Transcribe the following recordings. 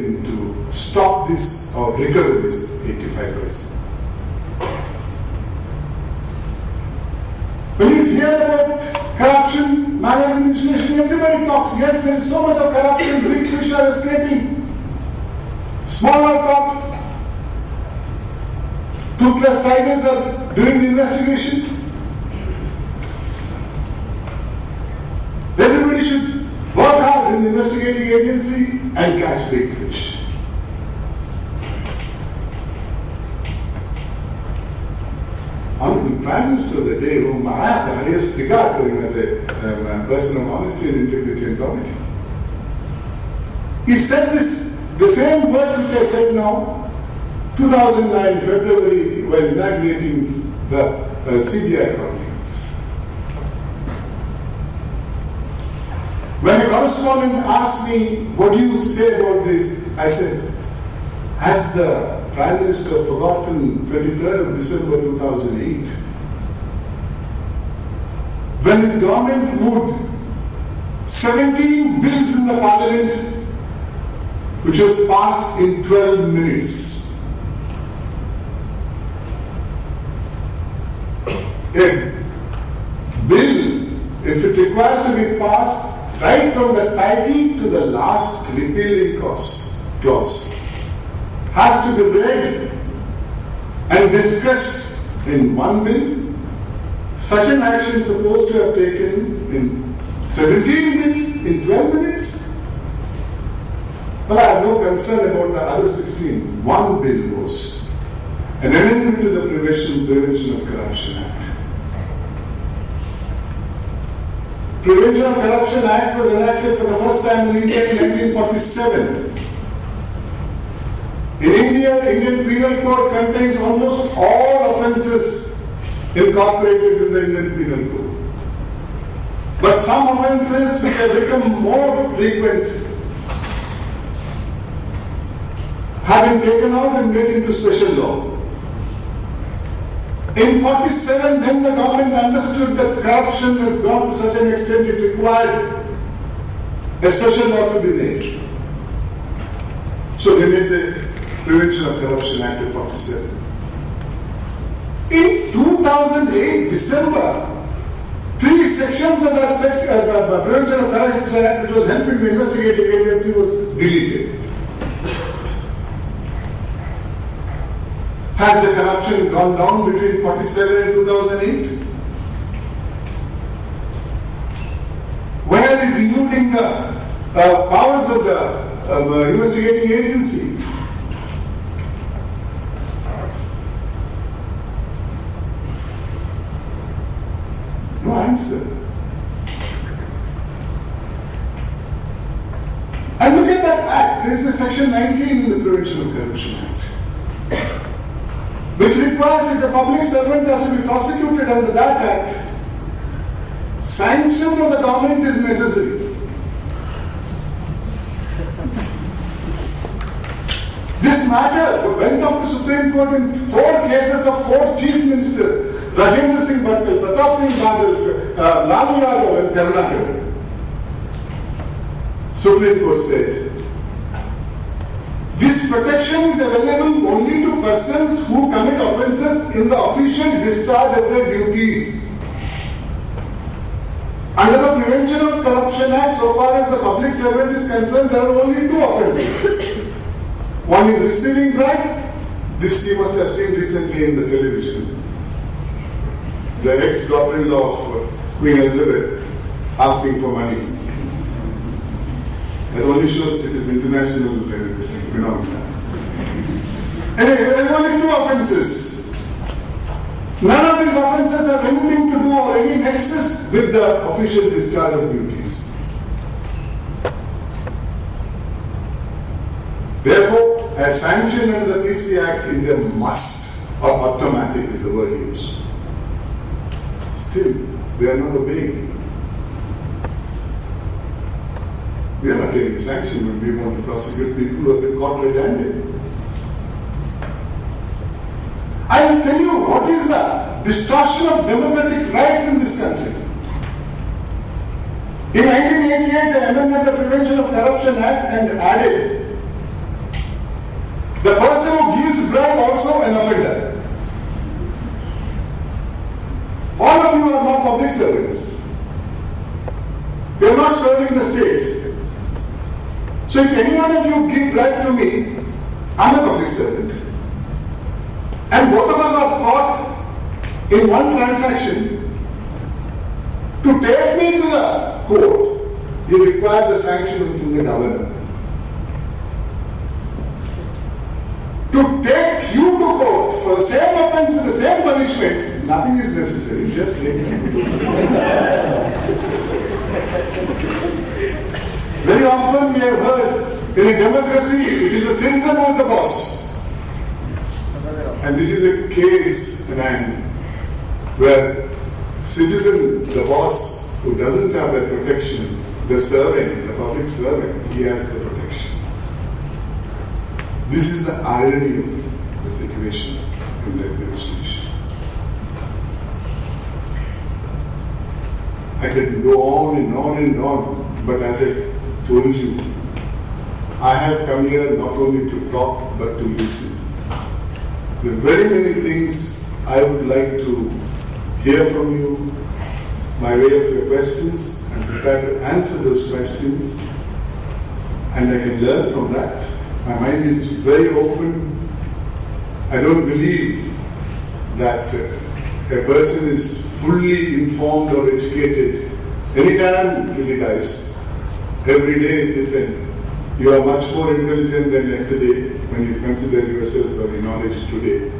to stop this or recover this 85%. When you hear about corruption, maladministration, everybody talks. Yes, there is so much of corruption, big fish are escaping. Smaller caught. Toothless tigers are doing the investigation. Everybody should work hard in the investigating agency and catch big fish. Honorable Prime Minister, the day whom I have the highest regard for him as a person of honesty and integrity and probity, he said the same words which I said now, 2009 February, when inaugurating the CBI conference. When a correspondent asked me, what do you say about this? I said, has the Prime Minister forgotten 23rd of December 2008? When his government moved 17 bills in the Parliament, which was passed in 12 minutes. A bill, if it requires to be passed, right from the title to the last repealing clause, has to be read and discussed in one bill. Such an action is supposed to have taken in 17 minutes, in 12 minutes. Well, I have no concern about the other 16. One bill was an amendment to the Prevention of Corruption Act. Prevention of Corruption Act was enacted for the first time in India in 1947. In India, Indian Penal Code contains almost all offences incorporated in the Indian Penal Code. But some offences which have become more frequent have been taken out and made into special law. In 47, then the government understood that corruption has gone to such an extent it required a special law to be made. So they made the Prevention of Corruption Act of 47. In 2008, December, 3 sections of that Prevention of Corruption Act, which was helping the investigating agency, was deleted. Has the corruption gone down between 47 and 2008? Where are we denuding the powers of the investigating agency? No answer. And look at that act. There is a section 19 in the Prevention of Corruption Act, which requires if a public servant has to be prosecuted under that act, sanction from the government is necessary. This matter went up to Supreme Court in 4 cases of 4 chief ministers, Rajendra Singh Bhattal, Pratap Singh Badal, Lalu Yadav and Karnataka. Supreme Court said, this protection is available only to persons who commit offences in the official discharge of their duties. Under the Prevention of Corruption Act, so far as the public servant is concerned, there are only 2 offences. One is receiving bribe. This you must have seen recently in the television. The ex-daughter-in-law of Queen Elizabeth asking for money. It only shows it is international phenomenon. Anyway, there are only 2 offences. None of these offences have anything to do or any nexus with the official discharge of duties. Therefore, a sanction under the PC Act is a must, or automatic is the word used. Still, they are not obeying. We are not taking sanction when we want to prosecute people who have been caught red-handed. I will tell you what is the distortion of democratic rights in this country. In 1988, they amended the Prevention of Corruption Act and added an offender. All of you are not public servants. You are not serving the state. So if any one of you give bribe to me, I am a public servant. And both of us are caught in one transaction. To take me to the court, you require the sanction from the governor. To take you to court for the same offense with the same punishment, nothing is necessary, just take me. Very often we have heard, in a democracy, it is the citizen who is the boss. And it is a case, and where citizen, the boss, who doesn't have that protection, the servant, the public servant, he has the protection. This is the irony of the situation in the administration. I could go on and on and on, but as I told you, I have come here not only to talk but to listen. There are very many things I would like to hear from you, my way of your questions, and prepare to answer those questions, and I can learn from that. My mind is very open. I don't believe that a person is fully informed or educated anytime till he dies. Every day is different. You are much more intelligent than yesterday when you consider yourself very knowledge today.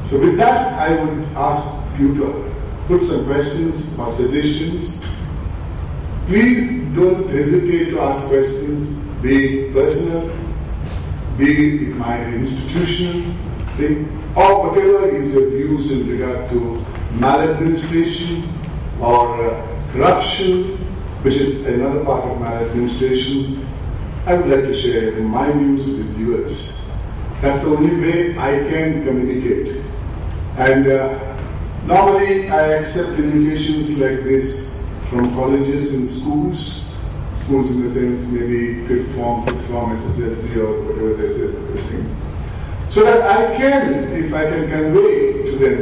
So with that, I would ask you to put some questions or suggestions. Please don't hesitate to ask questions, be it personal, be it my institutional thing, or whatever is your views in regard to maladministration or corruption, which is another part of maladministration. I would like to share my views with yours. That's the only way I can communicate. And normally I accept invitations like this from colleges and schools. Schools in the sense maybe 5th form, 6th form, SSLC or whatever they say, this thing. So that I can, if I can convey to them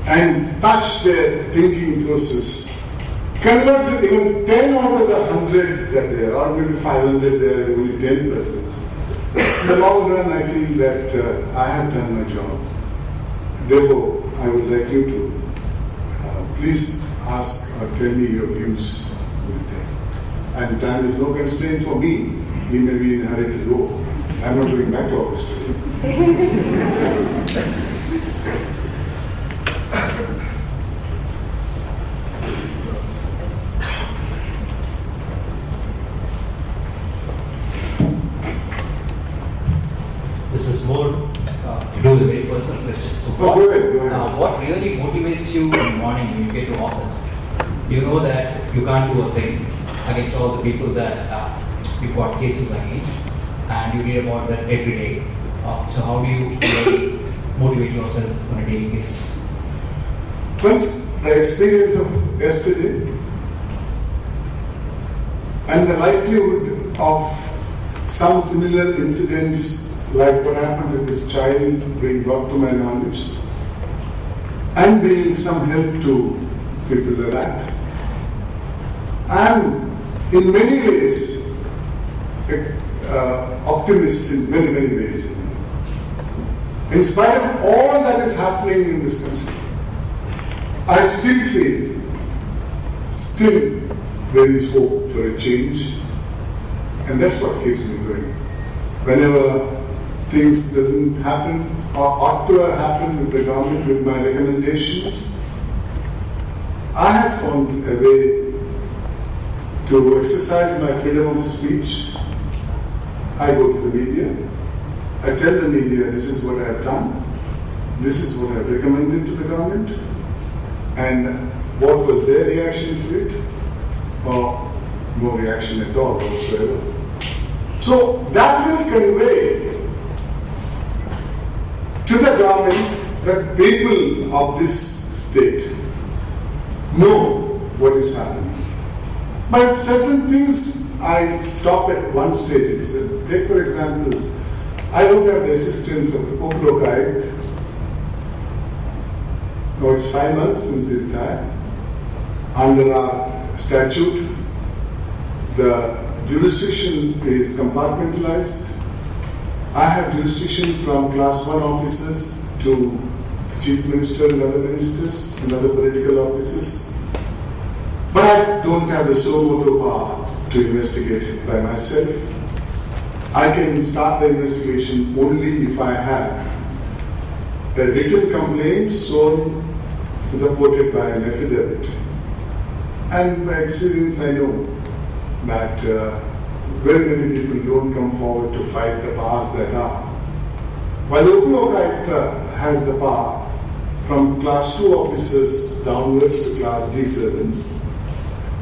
and touch their thinking process, convert even 10 out of the 100 that there are, or maybe 500 there are only 10%. In the long run, I feel that I have done my job. Therefore, I would like you to please ask or tell me your views. And time is no constraint for me. He may be in a hurry to go. I'm not going back to office today. This is more to do with a very personal question. So go ahead. What really motivates you in the morning when you get to office? You know that you can't do a thing against all the people that you've got cases against, and you read about that every day. So how do you really motivate yourself on a daily basis? Once the experience of yesterday and the likelihood of some similar incidents like what happened with this child being brought to my knowledge and being some help to people like that. I'm in many ways optimist in many, many ways. In spite of all that is happening in this country, I still feel, there is hope for a change, and that's what keeps me going. Whenever things doesn't happen or ought to have happened with the government, with my recommendations, I have found a way to exercise my freedom of speech. I go to the media, I tell the media this is what I have done, this is what I have recommended to the government, and what was their reaction to it, or no reaction at all whatsoever. So that will convey to the government that people of this state know what is happening. But certain things I stop at one stage itself. Take for example, I don't have the assistance of the Uplokai. Now it's 5 months since it died. Under our statute, the jurisdiction is compartmentalized. I have jurisdiction from class 1 officers to the chief minister and other ministers and other political officers. But I don't have the suo motu power to investigate it by myself. I can start the investigation only if I have a written complaint supported by an affidavit. And by experience I know that very many people don't come forward to fight the powers that are. While the Uplokai has the power from class 2 officers downwards to class D servants,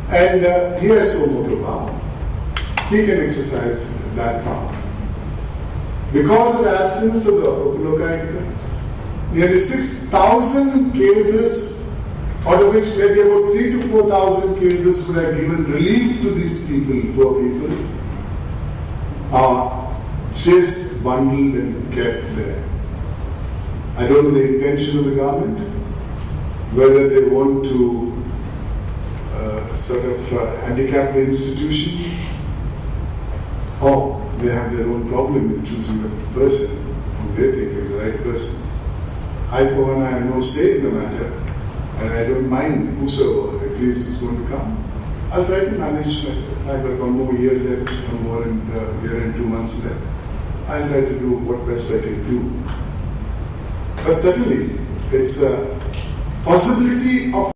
and he has so much power. He can exercise that power. Because of the absence of the Uplokai, nearly 6,000 cases, out of which maybe about 3,000 to 4,000 cases would have given relief to these people, poor people, are just bundled and kept there. I don't know the intention of the government, whether they want to handicap the institution, or they have their own problem in choosing the person whom they think is the right person. I, for one, I have no say in the matter, and I don't mind whosoever at least is going to come. I'll try to manage myself. I've got one more year left, one more year and 2 months left. I'll try to do what best I can do. But certainly, it's a possibility of